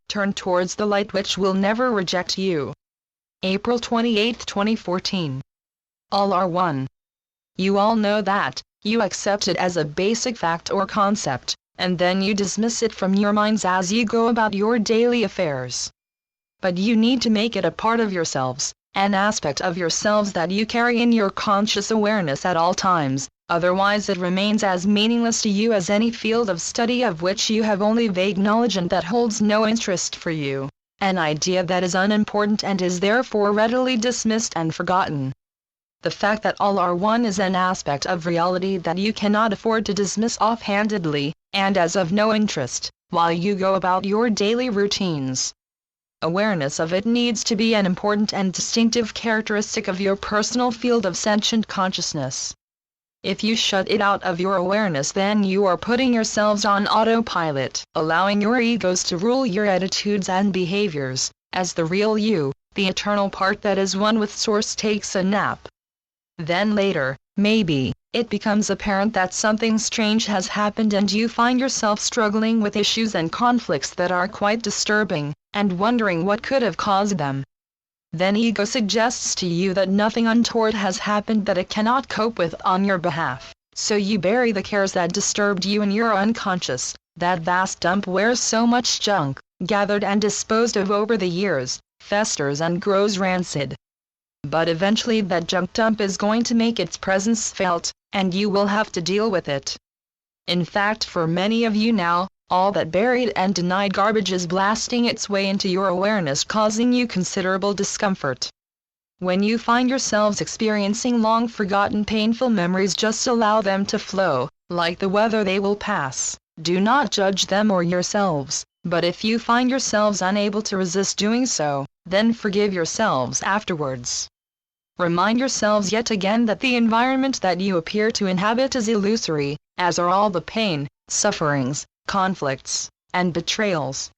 Turn towards the light which will never reject you. April 28, 2014. All are one. You all know that. You accept it as a basic fact or concept, and then you dismiss it from your minds as you go about your daily affairs. But you need to make it a part of yourselves, an aspect of yourselves that you carry in your conscious awareness at all times, otherwise it remains as meaningless to you as any field of study of which you have only vague knowledge and that holds no interest for you, an idea that is unimportant and is therefore readily dismissed and forgotten. The fact that all are one is an aspect of reality that you cannot afford to dismiss offhandedly, and as of no interest, while you go about your daily routines. Awareness of it needs to be an important and distinctive characteristic of your personal field of sentient consciousness. If you shut it out of your awareness, then you are putting yourselves on autopilot, allowing your egos to rule your attitudes and behaviors, as the real you, the eternal part that is one with Source, takes a nap. Then later, maybe, it becomes apparent that something strange has happened and you find yourself struggling with issues and conflicts that are quite disturbing, and wondering what could have caused them. Then ego suggests to you that nothing untoward has happened that it cannot cope with on your behalf, so you bury the cares that disturbed you in your unconscious, that vast dump where so much junk, gathered and disposed of over the years, festers and grows rancid. But eventually that junk dump is going to make its presence felt, and you will have to deal with it. In fact, for many of you now, all that buried and denied garbage is blasting its way into your awareness, causing you considerable discomfort. When you find yourselves experiencing long-forgotten painful memories, just allow them to flow. Like the weather, they will pass. Do not judge them or yourselves, but if you find yourselves unable to resist doing so, then forgive yourselves afterwards. Remind yourselves yet again that the environment that you appear to inhabit is illusory, as are all the pain, sufferings, conflicts, and betrayals.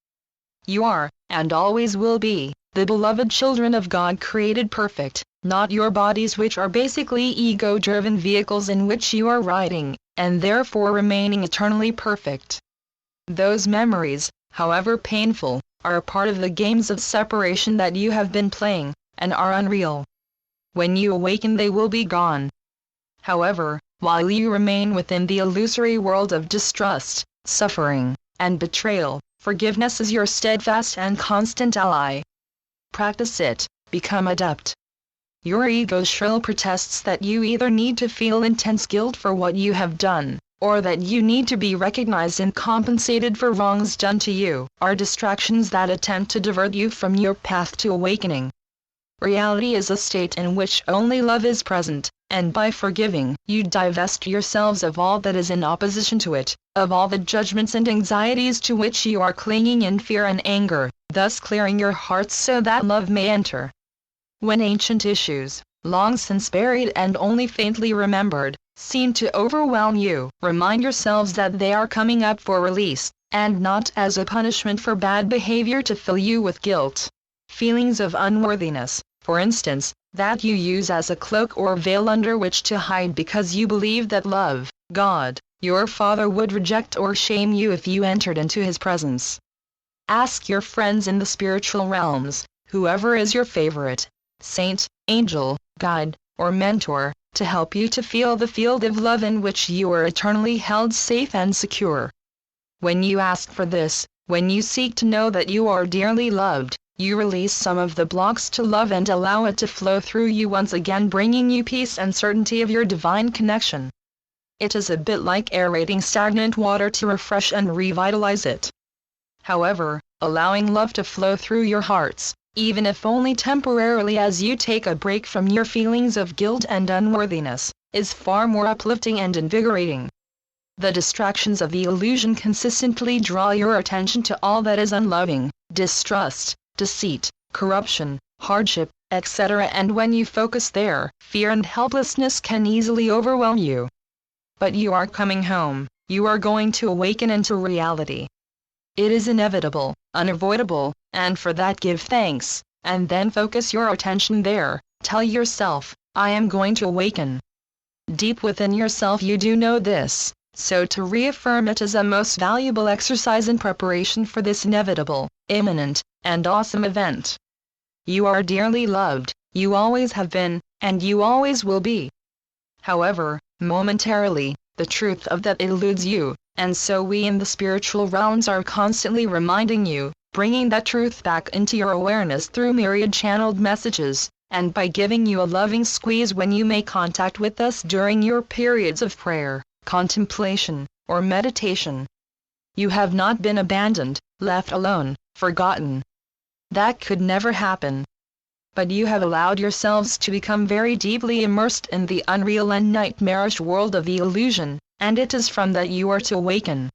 You are, and always will be, the beloved children of God, created perfect, not your bodies, which are basically ego-driven vehicles in which you are riding, and therefore remaining eternally perfect. Those memories, however painful, are a part of the games of separation that you have been playing, and are unreal. When you awaken, they will be gone. However, while you remain within the illusory world of distrust, suffering, and betrayal, forgiveness is your steadfast and constant ally. Practice it, become adept. Your ego's shrill protests that you either need to feel intense guilt for what you have done, or that you need to be recognized and compensated for wrongs done to you, are distractions that attempt to divert you from your path to awakening. Reality is a state in which only love is present, and by forgiving, you divest yourselves of all that is in opposition to it, of all the judgments and anxieties to which you are clinging in fear and anger, thus clearing your hearts so that love may enter. When ancient issues, long since buried and only faintly remembered, seem to overwhelm you, remind yourselves that they are coming up for release, and not as a punishment for bad behavior to fill you with guilt. Feelings of unworthiness, for instance, that you use as a cloak or veil under which to hide because you believe that love, God, your Father, would reject or shame you if you entered into His presence. Ask your friends in the spiritual realms, whoever is your favorite saint, angel, guide, or mentor, to help you to feel the field of love in which you are eternally held safe and secure. When you ask for this, when you seek to know that you are dearly loved, you release some of the blocks to love and allow it to flow through you once again, bringing you peace and certainty of your divine connection. It is a bit like aerating stagnant water to refresh and revitalize it. However, allowing love to flow through your hearts, even if only temporarily as you take a break from your feelings of guilt and unworthiness, is far more uplifting and invigorating. The distractions of the illusion consistently draw your attention to all that is unloving, distrust, deceit, corruption, hardship, etc., and when you focus there, fear and helplessness can easily overwhelm you. But you are coming home, you are going to awaken into reality. It is inevitable, unavoidable, and for that give thanks, and then focus your attention there. Tell yourself, I am going to awaken. Deep within yourself you do know this, so to reaffirm it is a most valuable exercise in preparation for this inevitable, imminent, and awesome event. You are dearly loved, you always have been, and you always will be. However, momentarily, the truth of that eludes you, and so we in the spiritual realms are constantly reminding you, bringing that truth back into your awareness through myriad channeled messages, and by giving you a loving squeeze when you make contact with us during your periods of prayer, contemplation, or meditation. You have not been abandoned, left alone, forgotten. That could never happen. But you have allowed yourselves to become very deeply immersed in the unreal and nightmarish world of the illusion, and it is from that you are to awaken.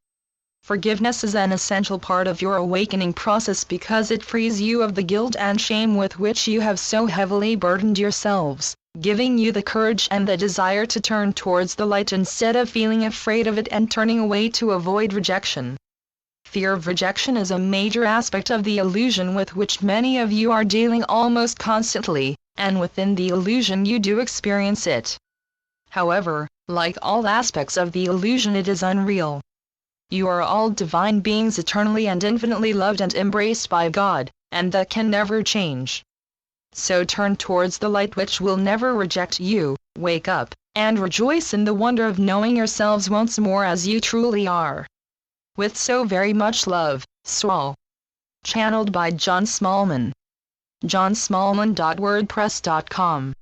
Forgiveness is an essential part of your awakening process because it frees you of the guilt and shame with which you have so heavily burdened yourselves, giving you the courage and the desire to turn towards the light instead of feeling afraid of it and turning away to avoid rejection. Fear of rejection is a major aspect of the illusion with which many of you are dealing almost constantly, and within the illusion you do experience it. However, like all aspects of the illusion, it is unreal. You are all divine beings eternally and infinitely loved and embraced by God, and that can never change. So turn towards the light which will never reject you, wake up, and rejoice in the wonder of knowing yourselves once more as you truly are. With so very much love, Saul. Channeled by John Smallman. johnsmallman.wordpress.com